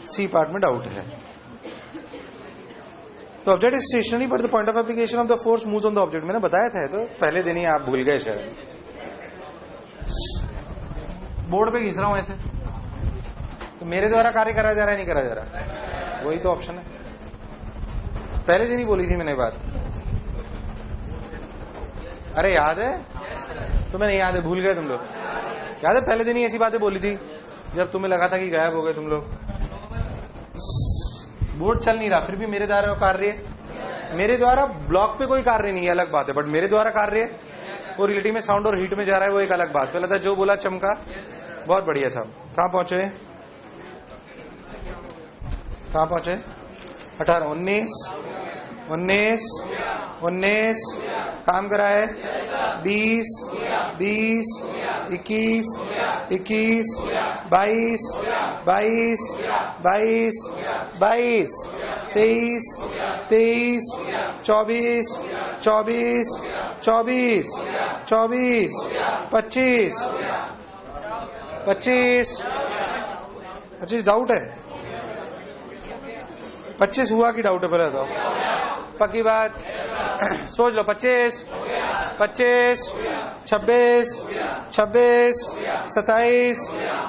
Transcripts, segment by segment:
C part में doubt है। तो object is stationary but the point of application of the force moves on the object. मैंने बताया था, तो पहले दिन ही आप भूल गए शायद। बोर्ड पे घिस रहा हूं ऐसे, तो मेरे द्वारा कार्य करा जा रहा है नहीं करा जा रहा, वही तो ऑप्शन है। पहले दिन ही बोली थी मैंने बात, अरे याद है? तुम्हें नहीं याद है, भूल गए तुम लोग। याद है पहले दिन ही ऐसी बातें बोली थी जब तुम्हें लगा था कि गायब हो गए तुम लोग। बोर्ड चल नहीं रहा, फिर भी मेरे द्वारा कार्य, मेरे द्वारा ब्लॉक पे कोई कार्य नहीं है, अलग बात है, बट मेरे द्वारा कार्य वो रिलेटिव में साउंड और हीट में जा रहा है, वो एक अलग बात। पहले था जो बोला चमका, बहुत बढ़िया साहब। कहां पहुंचे? 18, 19 काम करा है, 20, 21, 22, 23, 24, 23, 24, 25 डाउट है? 25 हुआ कि डाउट है? पहले बताओ, पक्की बात सोच लो। 25, 26, 27,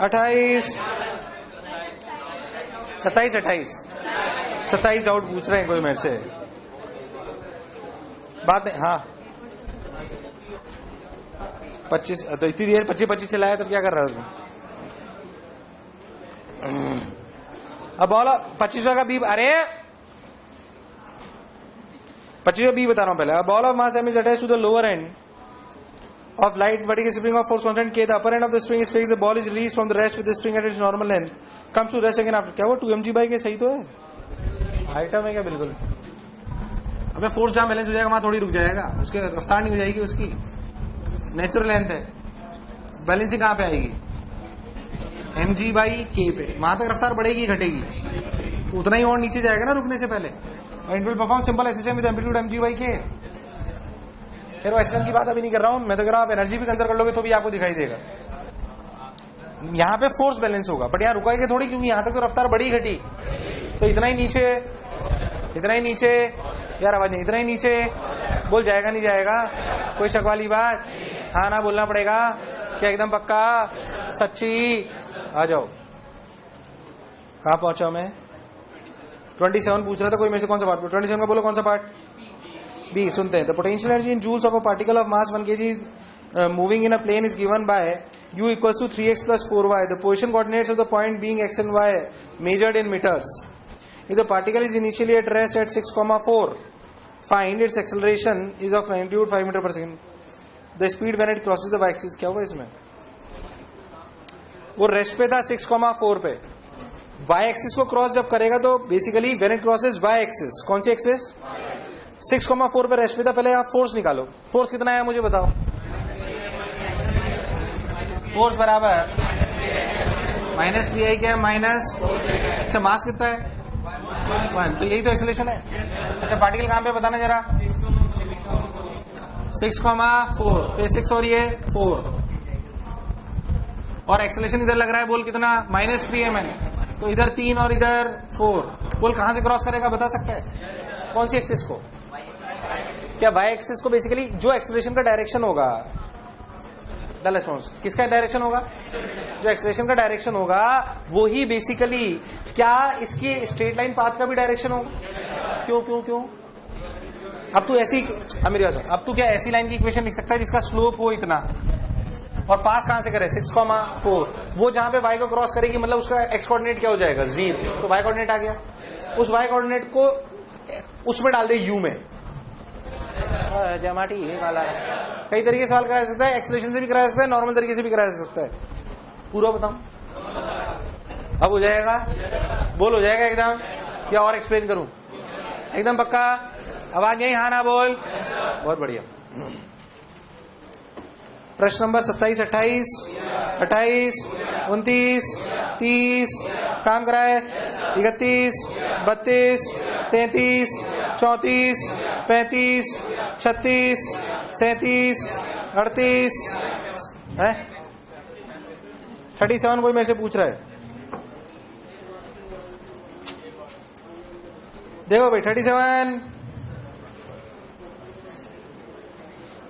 28, 27 डाउट पूछ रहे हैं कोई मेरे से, बात नहीं। हाँ 25, तो इतनी देर 25 चलाया तब क्या कर रहा था? अब बोलो 25 का बी, अरे 25 का बी बता रहा हूं पहले। Ball of mass m is attached to the lower end of light vertical spring of force constant K. The upper end of the spring is fixed. The ball is released from the rest with the spring at its normal length. Comes to rest again after. क्या वो 2mg/K सही तो है? Item है क्या? बिल्कुल। अबे force जहां बैलेंस हो जाएगा वहां थोड़ी रुक जाएगा, उसकी रफ्तार नहीं हो जाएगी, उसकी नेचुरल लेंथ है। बैलेंसिंग कहां पे आएगी? mg/K पे। वहां तक रफ्तार बढ़ेगी घटेगी? उतना ही और नीचे जाएगा ना रुकने से पहले। It will perform simple SSM with amplitude mg/K। फिर वो SSM की बात अभी नहीं कर रहा हूं मैं, तो कर रहा हूं आप एनर्जी भी कंसिडर कर लोगे तो भी आपको दिखाई देगा। यहां पे फोर्स बैलेंस होगा, बट यहां रुकाएगा थोड़ी, क्योंकि यहां तक तो रफ्तार बढ़ी घटी, तो इतना ही नीचे यार आवाज नहीं, इतना ही नीचे बोल जाएगा नहीं जाएगा? कोई शक वाली बात? हाँ ना बोलना पड़ेगा क्या? एकदम पक्का सच्ची? आ जाओ। कहां पहुंचा मैं? 27 पूछ रहा था कोई मेरे से, कौन सा पार्ट? 27 का बोलो कौन सा पार्ट? बी। सुनते हैं। The potential energy in joules of a particle of mass 1 kg moving in a plane is given by u equals to 3x plus 4y. The position coordinates of the point being x and y measured in meters. If the particle is initially at rest at 6,4, find its acceleration is of magnitude 5 meter per second. The speed when it crosses the y-axis. क्या हुआ इसमें? वो rest पे था 6,4 पे, Y axis को cross जब करेगा तो basically when it crosses Y axis, कौन सी एक्सिस? 6,4 पे रेस्ट पे था। पहले आप फोर्स निकालो, फोर्स कितना है मुझे बताओ? फोर्स बराबर -3i क्या? माइनस, अच्छा मास कितना है? 1, तो यही तो एक्सेलरेशन है। अच्छा पार्टिकल कहां पे बताना जरा? 6,4, तो 6 और ये 4, और एक्सेलरेशन इधर लग रहा है, बोल कितना? -3m, तो इधर 3 और इधर 4, बोल कहां से क्रॉस करेगा बता सकता है? कौन सी एक्सिस को? क्या वाई एक्सिस को? बेसिकली जो एक्सेलरेशन का डायरेक्शन होगा, किसका डायरेक्शन होगा? जो एक्सेलरेशन का डायरेक्शन होगा वो ही बेसिकली क्या इसकी स्ट्रेट लाइन पाथ का भी डायरेक्शन होगा? क्यों? अब तू ऐसी, मेरी बात, अब तू क्या ऐसी लाइन की इक्वेशन लिख सकता है जिसका स्लोप हो इतना और पास कहां से करे? 6,4, वो जहां पे y को क्रॉस करेगी मतलब उसका x कोऑर्डिनेट क्या हो जाएगा? 0, तो y कोऑर्डिनेट आ गया। उस y कोऑर्डिनेट को उसमें डाल दे u में, जमाटी ये वाला। कई तरीके से सवाल कराया जा सकता है, एक्सेलरेशन से भी कराया जा सकता है, नॉर्मल तरीके से भी कराया जा सकता है। पूरा बताऊं? अब हो जाएगा? बोल हो जाएगा एकदम, या और एक्सप्लेन करूं? एकदम पक्का? आवाज यही हाँ ना बोल? बहुत बढ़िया। प्रश्न नंबर 27, 28, 29, 30 काम कराए, 31, 32, 33, 34, 35, 36, 37, 38 है। 37 कोई मेरे से पूछ रहा है? देखो भाई 37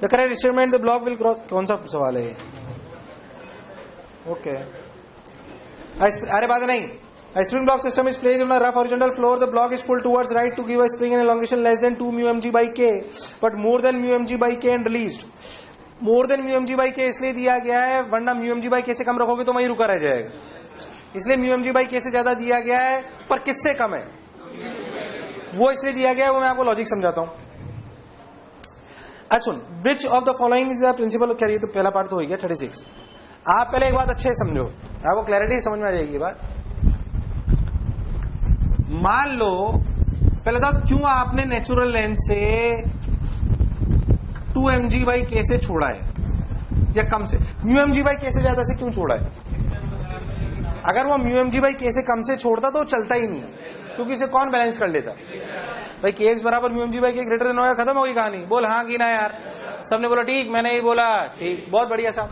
the correct statement the block will cross, कौन सा सवाल है ये? ओके अरे बात नहीं, a spring block system is placed on a rough horizontal floor. The block is pulled towards right to give a spring and elongation less than 2 μmg by k, but more than μmg by k and released. More than μmg by k इसलिए दिया गया है, वरना μmg by k से कम रखोगे तो वहीं रुका रह जाएगा, इसलिए μmg by k से ज्यादा दिया गया है, पर किससे कम है वो इसलिए दिया गया है, वो मैं आपको लॉजिक समझाता हूं. अच्छा सुन, which of the following is the principle, क्या ये तो पहला पार्ट तो हो गया 36. आप पहले एक बात अच्छे से समझो, आपको क्लैरिटी समझ में आ जाएगी बात. मान लो पहले तो क्यों आपने नेचुरल लेंथ से 2 mg बाई के से छोड़ा है या कम से, μmg बाई के से ज्यादा से क्यों छोड़ा है? अगर वो μmg बाई के से कम से छोड़ता तो चलता ही नहीं, क्योंकि इसे कौन बैलेंस कर लेता भाई. kx बराबर μmg बाई के ग्रेटर देन हो, खत्म होगी कहानी. बोल हाँ की ना यार, सबने बोला ठीक, मैंने ही बोला ठीक, बहुत बढ़िया साहब.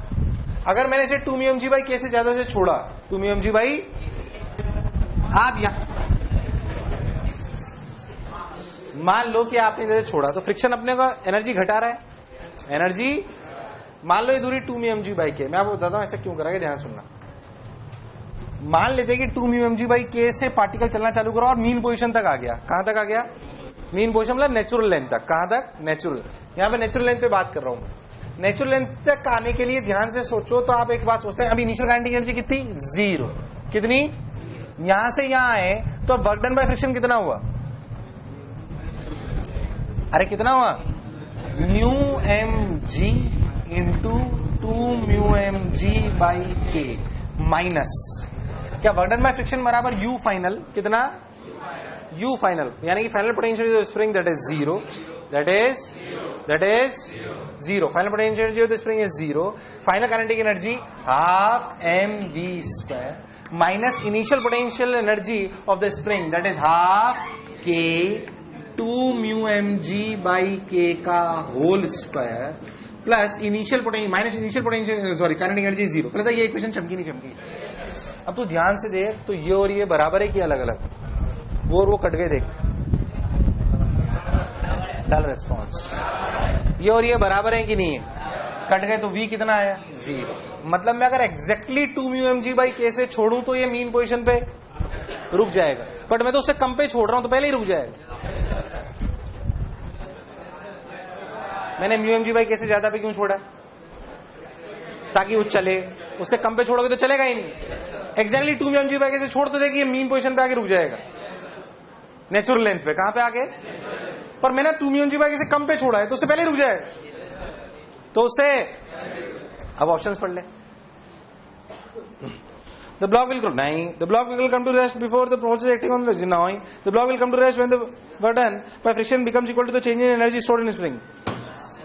अगर मैंने इसे 2 μmg बाई के से ज्यादा से छोड़ा, 2 μmg बाई, आप यहां मान लो कि आपने इधर छोड़ा तो फ्रिक्शन अपने को एनर्जी घटा रहा है. एनर्जी मान लो ये दूरी 2 μmg बाई के, मैं आपको बताता हूं ऐसा क्यों करा, ध्यान सुनना. मान लेते हैं कि 2 μmg बाई के से पार्टिकल चलना चालू करो और मीन पोजीशन तक आ गया. कहां तक आ गया? मीन पोजीशन मतलब नेचुरल लेंथ तक. कहां तक? नेचुरल. यहां पे नेचुरल लेंथ पे बात कर रहा हूं. नेचुरल लेंथ तक आने के लिए ध्यान से सोचो तो आप एक बात सोचते हैं, अभी इनिशियल काइनेटिक एनर्जी कितनी? 0. कितनी? यहां से यहां आए तो वर्क डन बाय फ्रिक्शन कितना हुआ? अरे कितना हुआ? μmg into 2 μmg by k minus, क्या वर्क डन बाय फ्रिक्शन बराबर u फाइनल, कितना? u फाइनल, यानी कि final potential of the spring that is 0, that is 0. Final potential energy of the spring is 0. Final kinetic energy half mv² minus initial potential energy of the spring that is half k 2 μmg by k का whole square plus initial potential minus initial potential, sorry kinetic energy 0. पहले तो ये equation चमकी नहीं चमकी. अब तू ध्यान से देख, तो ये और ये बराबर है कि अलग अलग? वो और वो कट गए, देख डाल रेस्पॉन्स. ये और ये बराबर है कि नहीं है? कट गए. तो v कितना आया? 0. मतलब मैं अगर एग्जैक्टली 2 μmg बाई के से छोड़ूं तो ये मीन पोजीशन पे रुक जाएगा, बट मैं तो उससे कम पे छोड़ रहा हूं तो पहले ही रुक जाएगा. मैंने μmg बाई के से ज्यादा पे क्यों छोड़ा? ताकि वो चले. उससे कम पे छोड़ोगे तो चलेगा ही नहीं. एग्जैक्टली 2 μmg बाई के से छोड़ तो देखिए मीन पोजीशन पे आके रुक जाएगा, नेचुरल लेंथ पे. कहां पे आके? पर मैंने 2 μmg बाई के से कम पे छोड़ा है तो उससे पहले रुक जाएगा. तो उससे अब ऑप्शंस पढ़ ले. The block will come. नहीं, the block will come to rest before the process acting on the now. The block will come to rest when the work done by friction becomes equal to the change in energy stored in spring.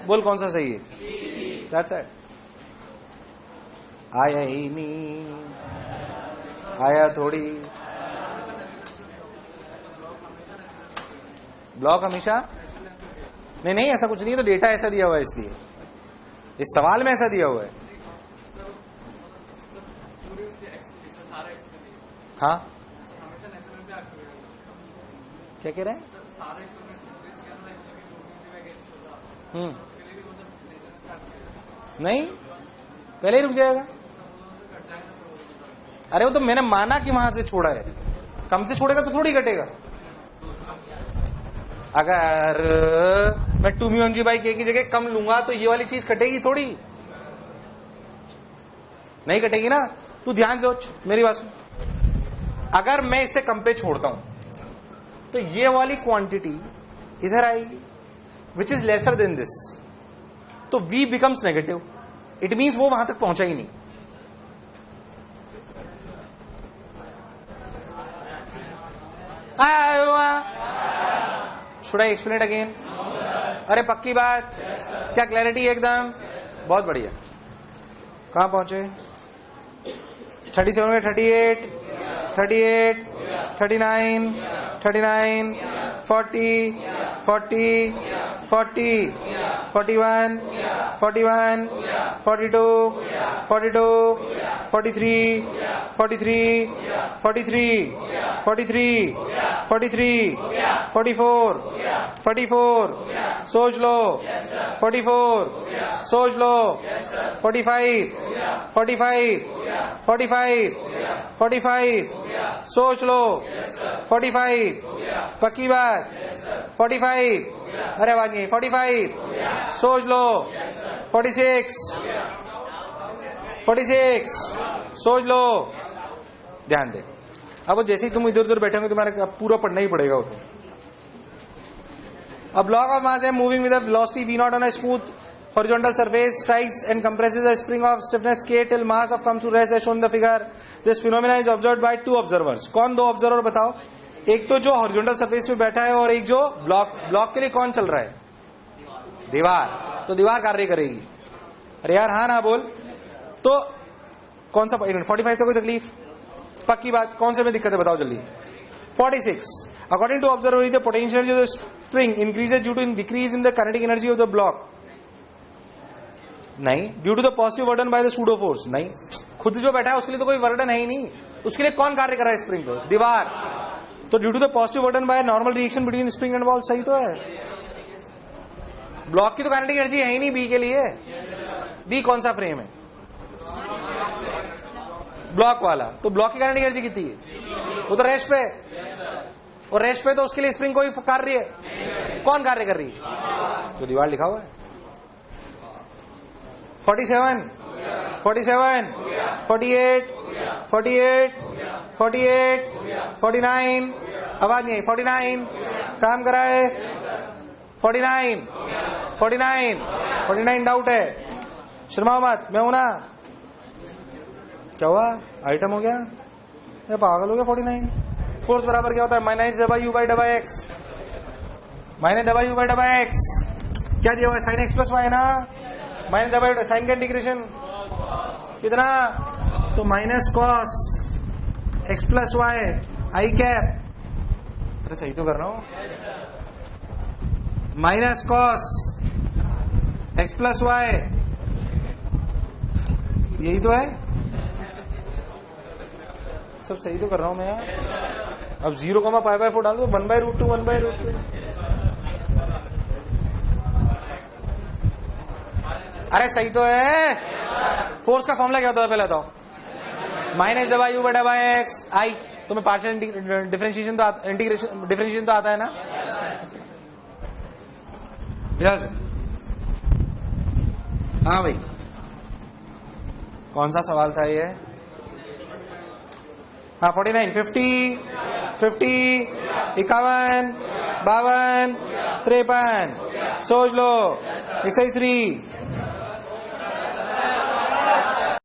बोल कौन सा सही है? That's it. आया ही नहीं, आया थोड़ी. Block हमेशा नहीं, ऐसा कुछ नहीं है. तो डेटा ऐसा दिया हुआ है, इसलिए इस सवाल में ऐसा दिया हुआ है. हाँ क्या कह रहे हैं? नहीं, पहले ही रुक जाएगा. अरे वो तो मैंने माना कि वहां से छोड़ा है, कम से छोड़ेगा तो थोड़ी घटेगा. अगर मैं 2 μmg बाई के की जगह कम लूंगा तो ये वाली चीज कटेगी थोड़ी, नहीं कटेगी ना. तू ध्यान से सोच, मेरी बात सुन. अगर मैं इससे कम पे छोड़ता हूं तो ये वाली क्वांटिटी इधर आएगी which is lesser than this, तो v becomes negative. It means वो वहां तक पहुंचा ही नहीं. Should I explain it again? अरे पक्की बात, क्या क्लैरिटी एकदम? बहुत बढ़िया. कहां पहुंचे? 37 में 38, 38, 39, 39, 40, 40, 40, 41, 41, 42, 42, 43, 43, 43, 43, 43, 44, 44, सोच लो, 44, सोच लो, 45, 45, 45, 45, सोच लो, 45, पक्की बात, 45, अरे आवाज नहीं, 45, सोच लो, 46, 46, सोच लो। ध्यान दे, अब जैसे ही तुम इधर उधर बैठेंगे तुम्हारे पूरा पढ़ना ही पड़ेगा वो तो। A block of mass m moving with a velocity v naught on a smooth horizontal surface strikes and compresses a spring of stiffness k till mass of comes to rest as shown in the figure. This phenomena is observed by two observers. कौन दो observer बताओ? एक तो जो horizontal surface पे बैठा है और एक जो ब्लॉक के लिए कौन चल रहा है? दीवार। तो दीवार कार्य करेगी। अरे यार हाँ ना बोल। तो कौन सा 45 का कोई तकलीफ? पक्की बात। कौन से में दिक्कत है बताओ जल्दी? 46. According to observer, the potential energy of the spring increases due to decrease in the kinetic energy of the block. नहीं. Due to the positive burden by the pseudo force. नहीं. खुद जो बैठा है उसके लिए तो कोई वर्डन है ही नहीं. उसके लिए कौन कार्य कर रहा है स्प्रिंग पे? दीवार. तो due to the positive burden by normal reaction between spring and ball, सही तो है. ब्लॉक की तो काइनेटिक एनर्जी है ही नहीं बी के लिए. बी कौन सा फ्रेम है? ब्लॉक वाला. तो ब्लॉक की काइनेटिक एनर्जी कितनी है? वो तो रेस्ट पे. और रेस्ट पे तो उसके लिए स्प्रिंग कोई कार्य है? कौन कार्य कर रही है? तो दीवार लिखा हुआ है. 47, 47, 48, 48, 48, 49, आवाज नहीं आई. 49 काम कराए. 49, 49, 49 डाउट है. शर्मा मत, मैं हूं ना. क्या हुआ? आइटम हो गया या पागल हो गया? 49 फोर्स बराबर क्या होता है? माइनस डबा यू बाई डबा एक्स. माइनस डबा यू बाई डबा एक्स क्या दिया हुआ है? साइन एक्स प्लस वाई ना. माइनस डबा साइन का इंटीग्रेशन कितना? तो minus cos X plus Y I cap. अरे सही तो कर रहा हूं. Minus cos X plus Y, यही तो है. सब सही तो कर रहा हूं मैं यार. अब 0,5/4 डाल दो. 1/√2 1/√2. अरे सही तो है. फोर्स का फॉर्मूला क्या होता है पहले तो? माइनस डबा यू बटा बाय एक्स आई. तुम्हें पार्शियल डिफरेंशिएशन तो इंटीग्रेशन डिफरेंशिएशन तो आता है ना? यस. हाँ भाई, कौन सा सवाल था ये? हाँ 49, 50, 51, 52, 53. सोच लो. एक्सरसाइज 3.